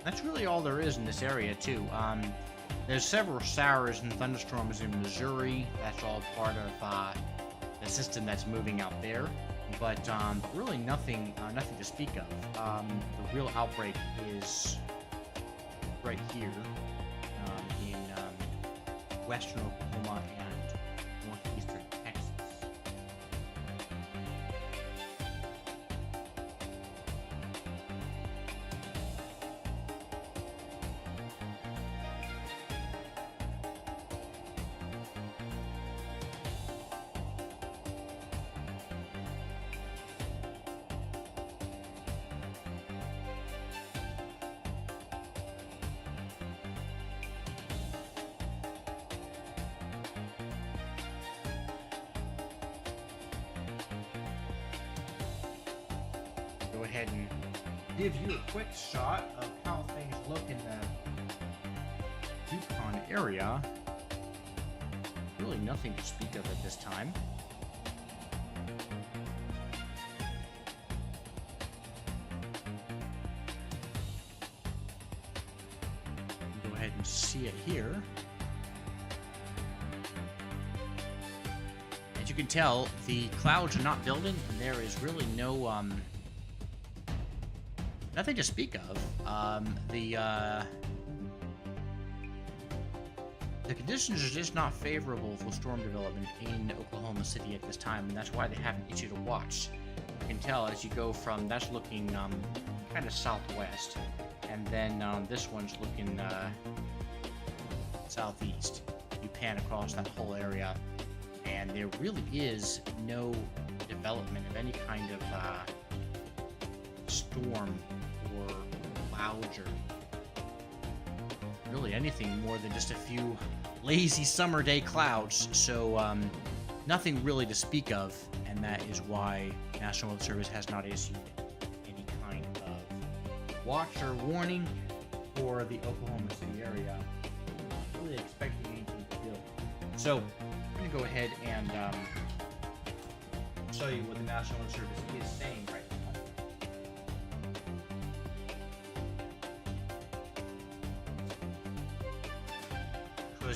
That's really all there is in this area, too. There's several showers and thunderstorms in Missouri. That's all part of the system that's moving out there. But really nothing to speak of. The real outbreak is right here in western Oklahoma and northeastern Texas. Go ahead and give you a quick shot of how things look in the Yukon area. Really nothing to speak of at this time. Go ahead and see it here. As you can tell, the clouds are not building, and there is really no nothing to speak of. The conditions are just not favorable for storm development in Oklahoma City at this time, and that's why they haven't issued a watch. You can tell as you go from, that's looking kind of southwest, and then this one's looking southeast. You pan across that whole area, and there really is no development of any kind of storm or clouds or really anything more than just a few lazy summer day clouds. So nothing really to speak of, and that is why National Weather Service has not issued any kind of watch or warning for the Oklahoma City area. Not really expecting anything to build. So I'm going to go ahead and show you what the National Weather Service is saying right now.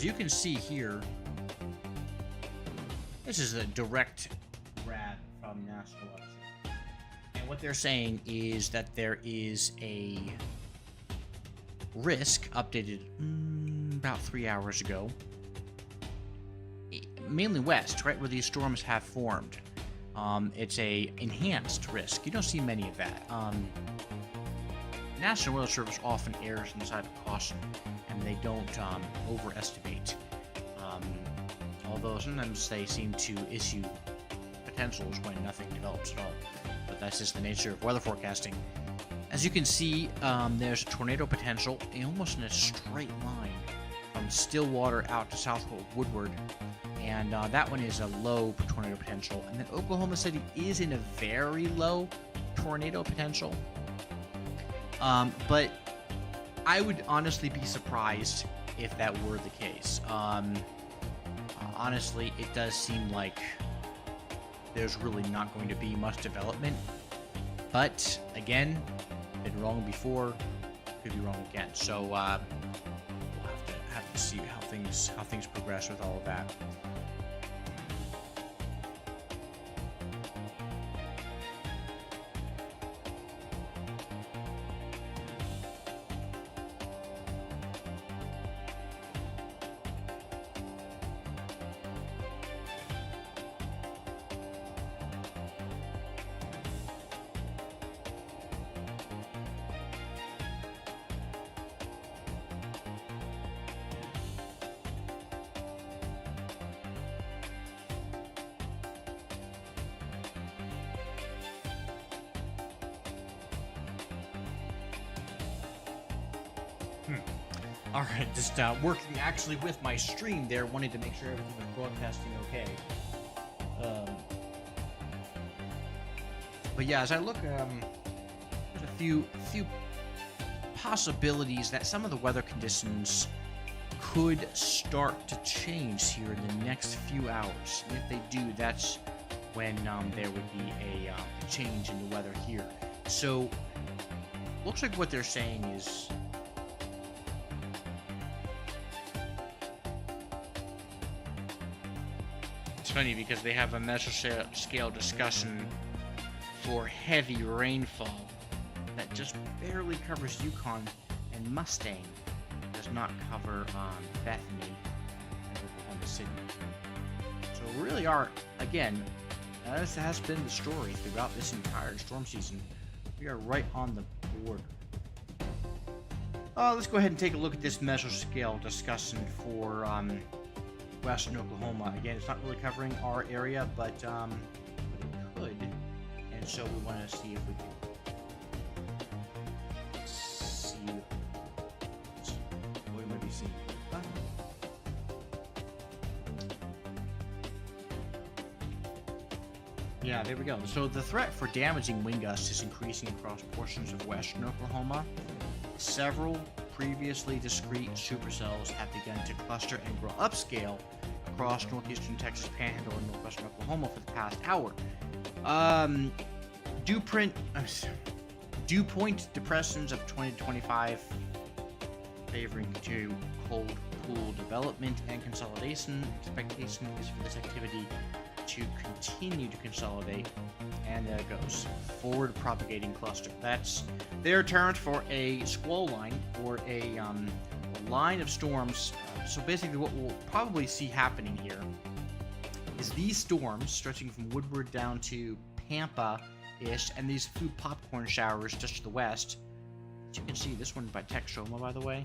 as you can see here, this is a direct grab from National Weather Service. And what they're saying is that there is a risk updated about 3 hours ago, mainly west, right where these storms have formed. It's a enhanced risk. You don't see many of that. National Weather Service often errs on the side of caution, and they don't overestimate. Although sometimes they seem to issue potentials when nothing develops at all. But that's just the nature of weather forecasting. As you can see, there's tornado potential almost in a straight line from Stillwater out to Southwold Woodward. And that one is a low tornado potential. And then Oklahoma City is in a very low tornado potential. But I would honestly be surprised if that were the case. Honestly, it does seem like there's really not going to be much development. But again, been wrong before, could be wrong again. So we'll have to see how things progress with all of that. All right, just working actually with my stream there, wanting to make sure everything was broadcasting okay. But yeah, as I look, there's a few possibilities that some of the weather conditions could start to change here in the next few hours. And if they do, that's when there would be a change in the weather here. So, looks like what they're saying is, it's funny because they have a mesoscale discussion for heavy rainfall that just barely covers Yukon and Mustang. It does not cover Bethany and Oklahoma City. So we really are, again, as has been the story throughout this entire storm season, we are right on the border. Let's go ahead and take a look at this mesoscale discussion for western Oklahoma. Again, it's not really covering our area, but it could, and so we want to see if we can see what we might be seeing. Yeah, there we go. So the threat for damaging wind gusts is increasing across portions of western Oklahoma. Several previously discrete supercells have begun to cluster and grow upscale across northeastern Texas Panhandle and northwestern Oklahoma for the past hour. Dew point depressions of 20 to 25 favoring continued cold pool development and consolidation. Expectation is for this activity to continue to consolidate, and there it goes. Forward propagating cluster. That's their term for a squall line, or a line of storms. So basically what we'll probably see happening here is these storms stretching from Woodward down to Pampa-ish, and these few popcorn showers just to the west. As you can see, this one by Texoma, by the way.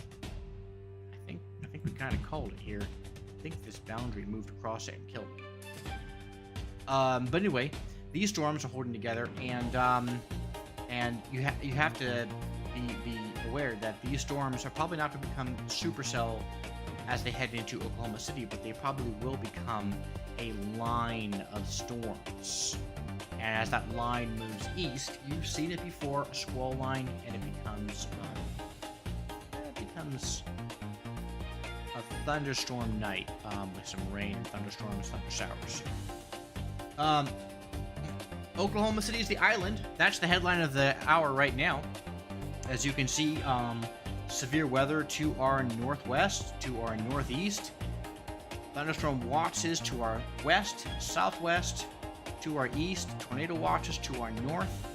I think we kind of called it here. I think this boundary moved across it and killed it. But anyway, these storms are holding together, and you have to be aware that these storms are probably not going to become supercell as they head into Oklahoma City, but they probably will become a line of storms. And as that line moves east, you've seen it before, a squall line, and it becomes a thunderstorm night with some rain, thunderstorms, thunder showers. Oklahoma City is the island. That's the headline of the hour right now. As you can see, severe weather to our northwest, to our northeast, Thunderstorm watches to our west, southwest, to our east, tornado watches to our north,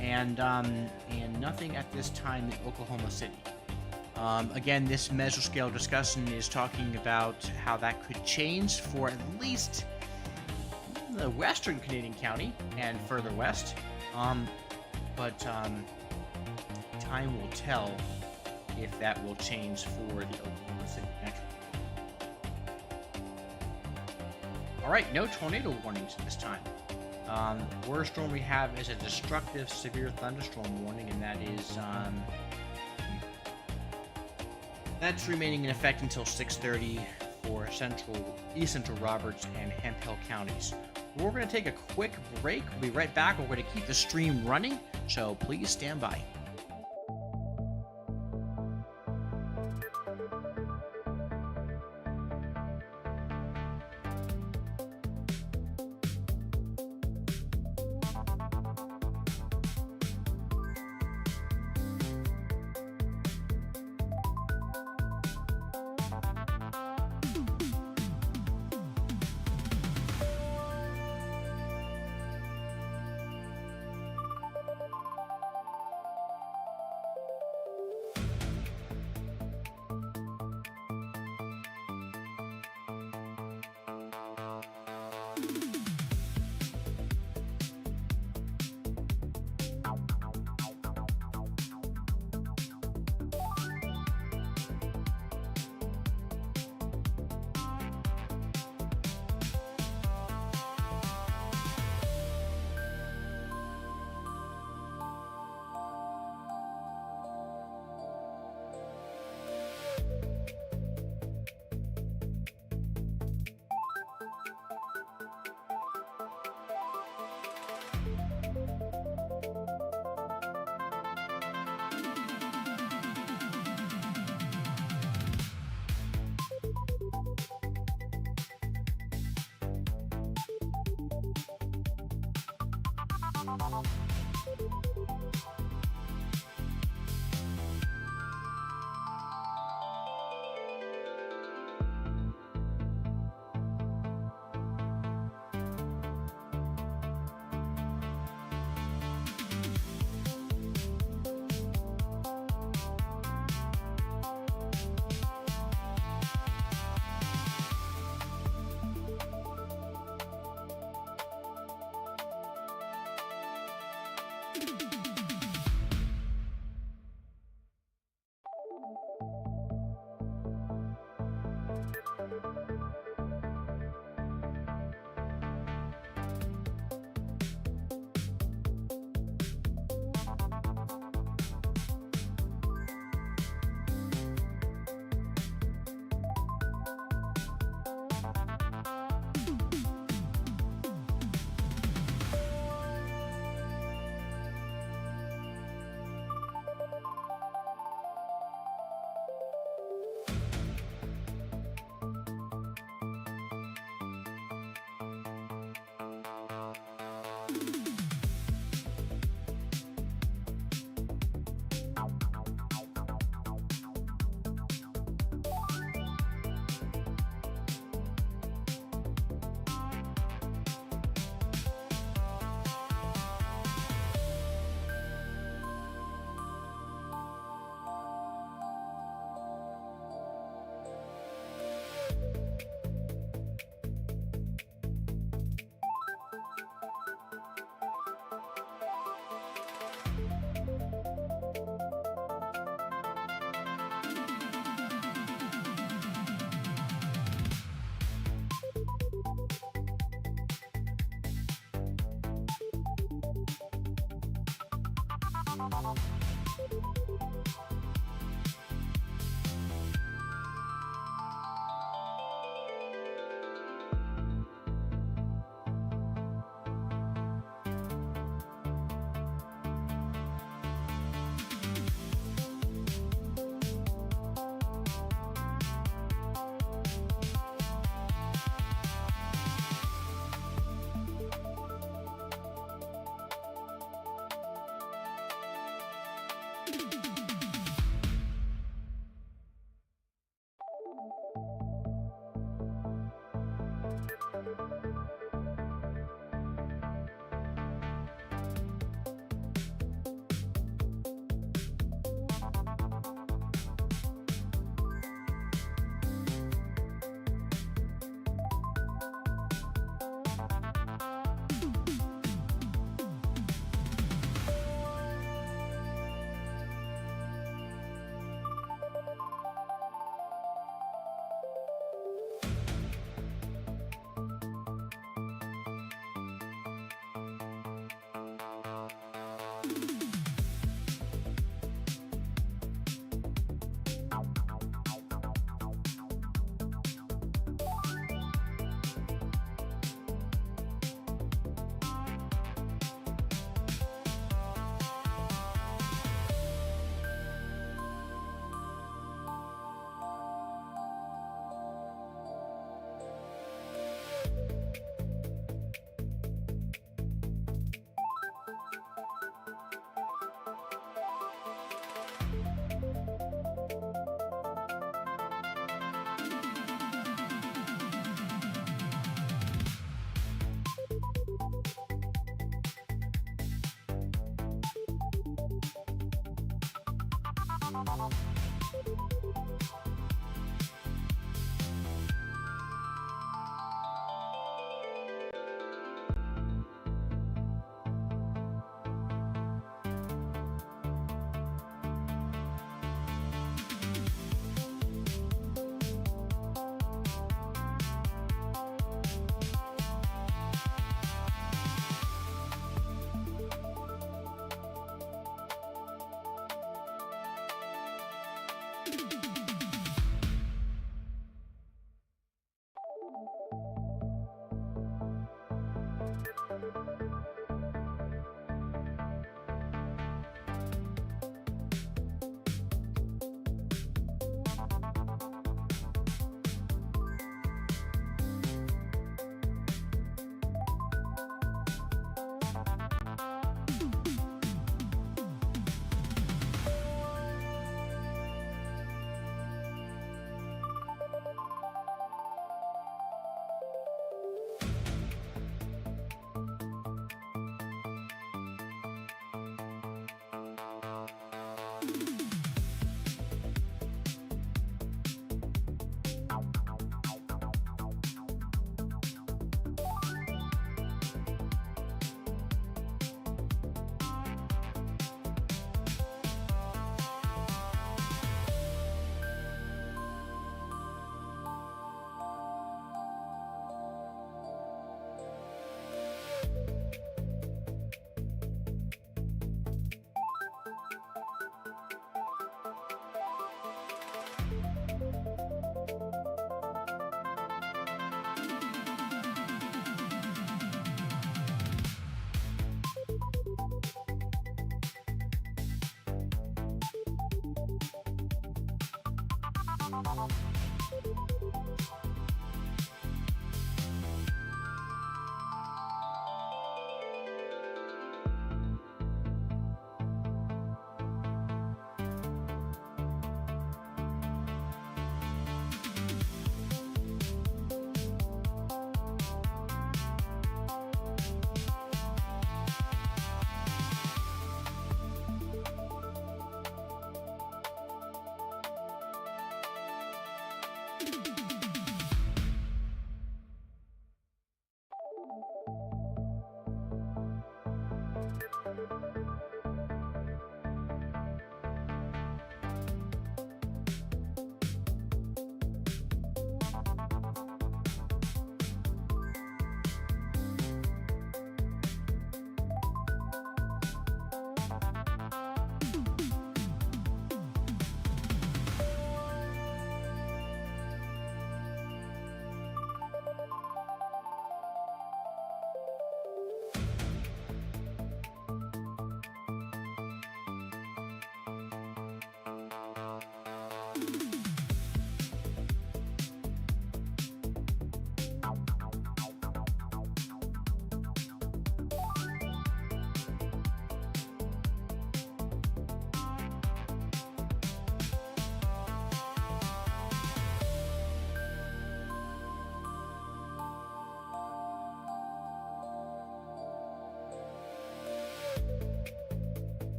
and nothing at this time in Oklahoma City. Again, this mesoscale discussion is talking about how that could change for at least the western Canadian county and further west. But time will tell if that will change for the Oklahoma City metro. All right, no tornado warnings at this time. Worst storm we have is a destructive severe thunderstorm warning, and that is that's remaining in effect until 6:30 for East Central Roberts and Hemphill counties. We're going to take a quick break. We'll be right back. We're going to keep the stream running, so please stand by.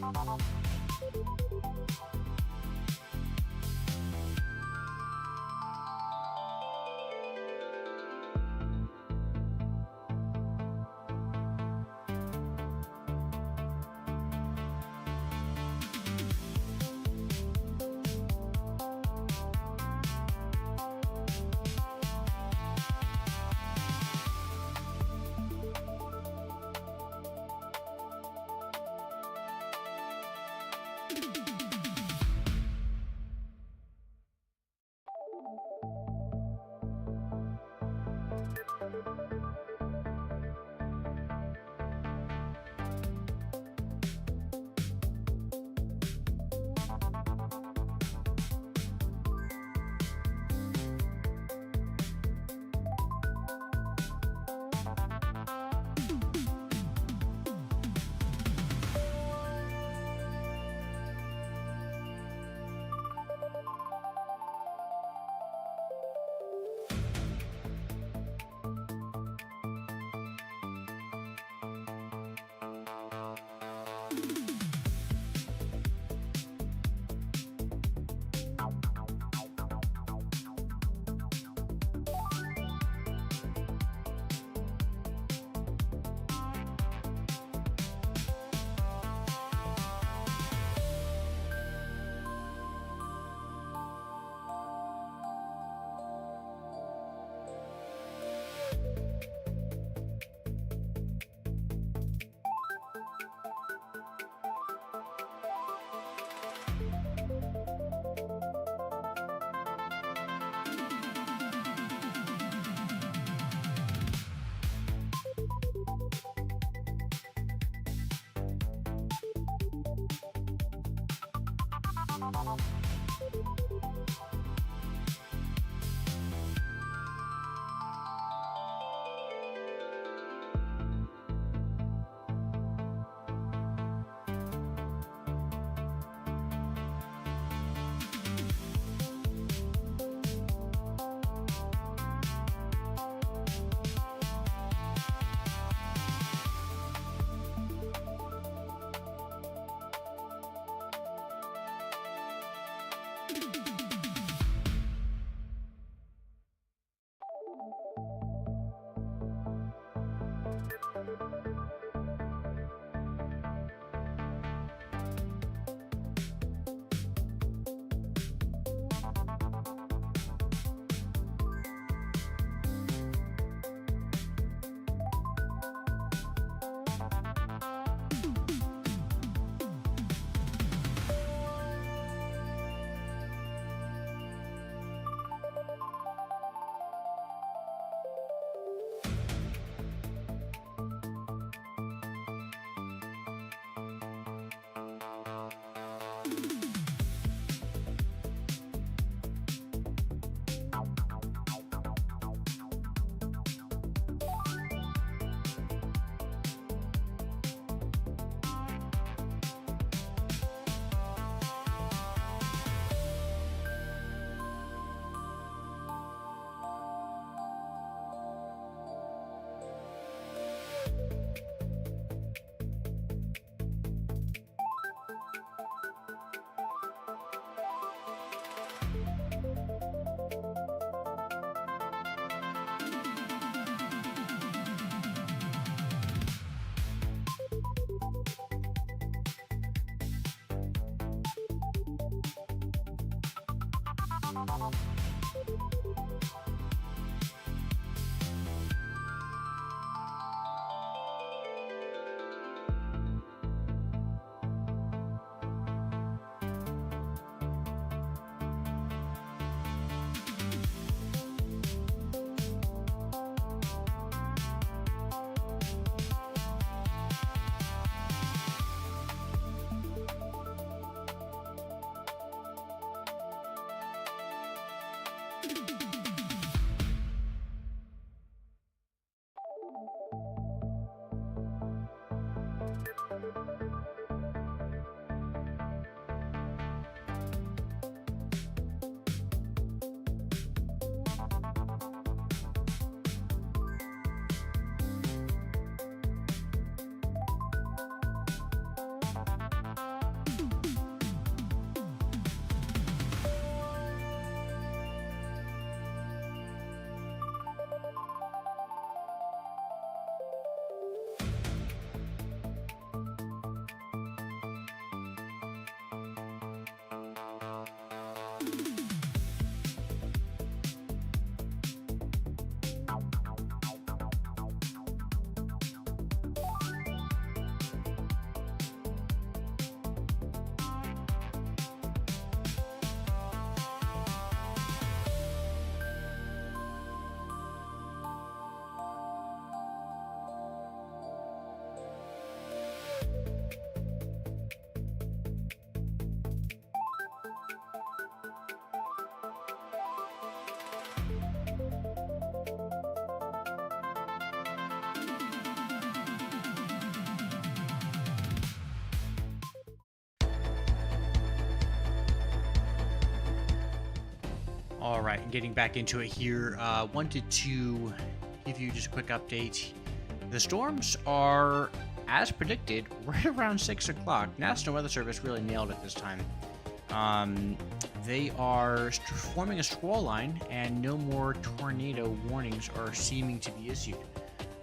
you All right, and getting back into it here, wanted to give you just a quick update. The storms are, as predicted, right around 6 o'clock. National Weather Service really nailed it this time. They are forming a squall line, and no more tornado warnings are seeming to be issued.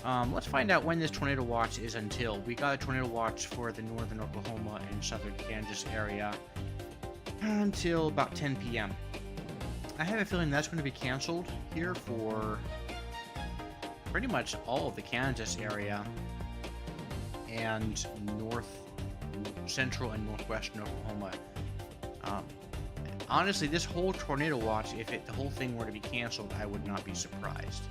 Let's find out when this tornado watch is until. We got a tornado watch for the northern Oklahoma and southern Kansas area until about 10 p.m. I have a feeling that's going to be canceled here for pretty much all of the Kansas area and central and northwestern Oklahoma. Honestly, this whole tornado watch, if the whole thing were to be canceled, I would not be surprised.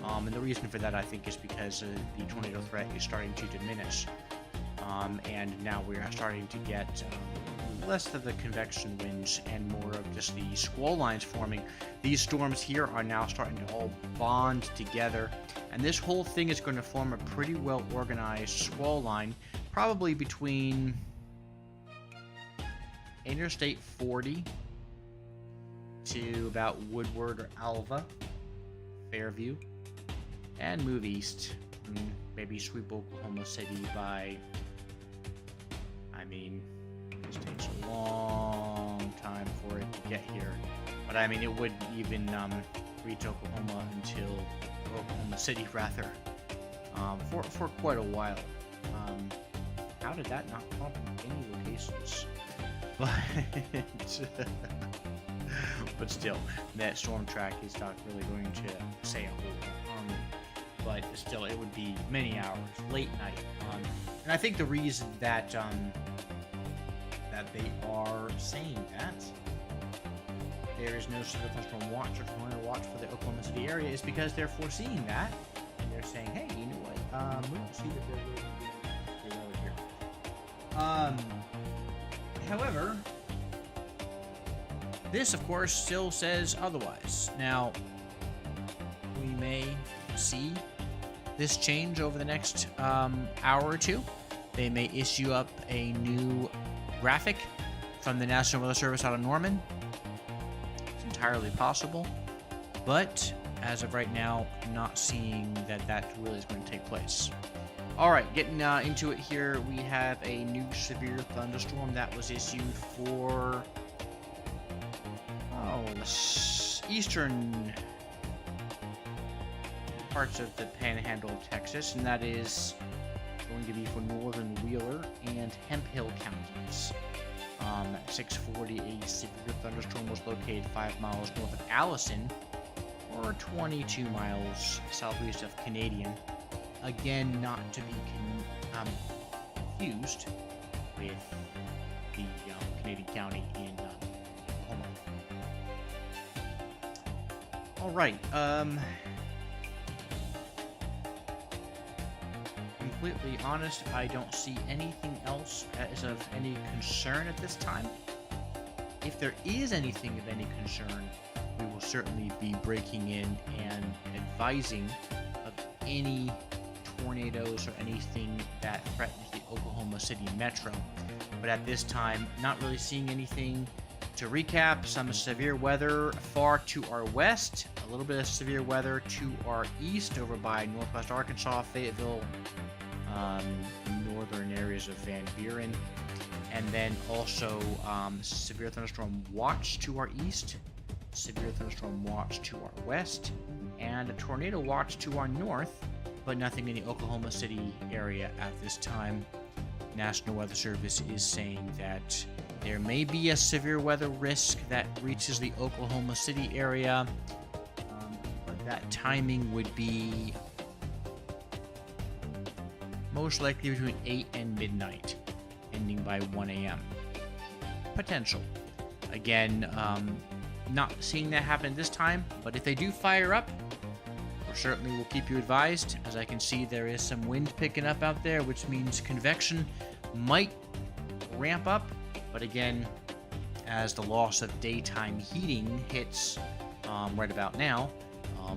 And the reason for that, I think, is because the tornado threat is starting to diminish. And now we are starting to get less of the convection winds and more of just the squall lines forming. These storms here are now starting to all bond together, and this whole thing is going to form a pretty well organized squall line, probably between Interstate 40 to about Woodward or Alva, Fairview, and move east, maybe sweep Oklahoma City by, this takes a long time for it to get here, but it wouldn't even reach Oklahoma until Oklahoma City, rather, for quite a while. How did that not pop in any locations? But still, that storm track is not really going to say a whole lot. But still, it would be many hours, late night. And I think the reason that that they are saying that there is no severe thunderstorm watch or tornado watch for the Oklahoma City area is because they're foreseeing that, and they're saying, hey, you know what? We don't see that they're really here. However, this, of course, still says otherwise. Now, we may see this change over the next hour or two. They may issue up a new graphic from the National Weather Service out of Norman. It's entirely possible, but as of right now, not seeing that really is going to take place. All right, getting into it here, we have a new severe thunderstorm that was issued for eastern parts of the Panhandle of Texas, and that is going to be for northern Wheeler and Hemphill counties. At 6:40, a severe thunderstorm was located 5 miles north of Allison, or 22 miles southeast of Canadian. Again, not to be confused with the Canadian county in Oklahoma. All right. Completely honest, I don't see anything else as of any concern at this time. If there is anything of any concern, we will certainly be breaking in and advising of any tornadoes or anything that threatens the Oklahoma City metro. But at this time, not really seeing anything. To recap, some severe weather far to our west, a little bit of severe weather to our east over by northwest Arkansas, Fayetteville, northern areas of Van Buren, and then also severe thunderstorm watch to our east, severe thunderstorm watch to our west, and a tornado watch to our north, but nothing in the Oklahoma City area at this time. National Weather Service is saying that there may be a severe weather risk that reaches the Oklahoma City area, but that timing would be most likely between 8 and midnight, ending by 1 a.m. Potential. Again, not seeing that happen this time, but if they do fire up, certainly will keep you advised. As I can see, there is some wind picking up out there, which means convection might ramp up. But again, as the loss of daytime heating hits right about now,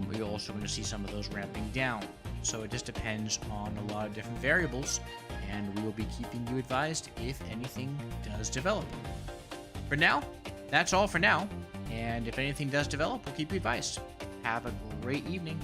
we're also going to see some of those ramping down. So it just depends on a lot of different variables, and we will be keeping you advised if anything does develop. For now, that's all for now. And if anything does develop, we'll keep you advised. Have a great evening.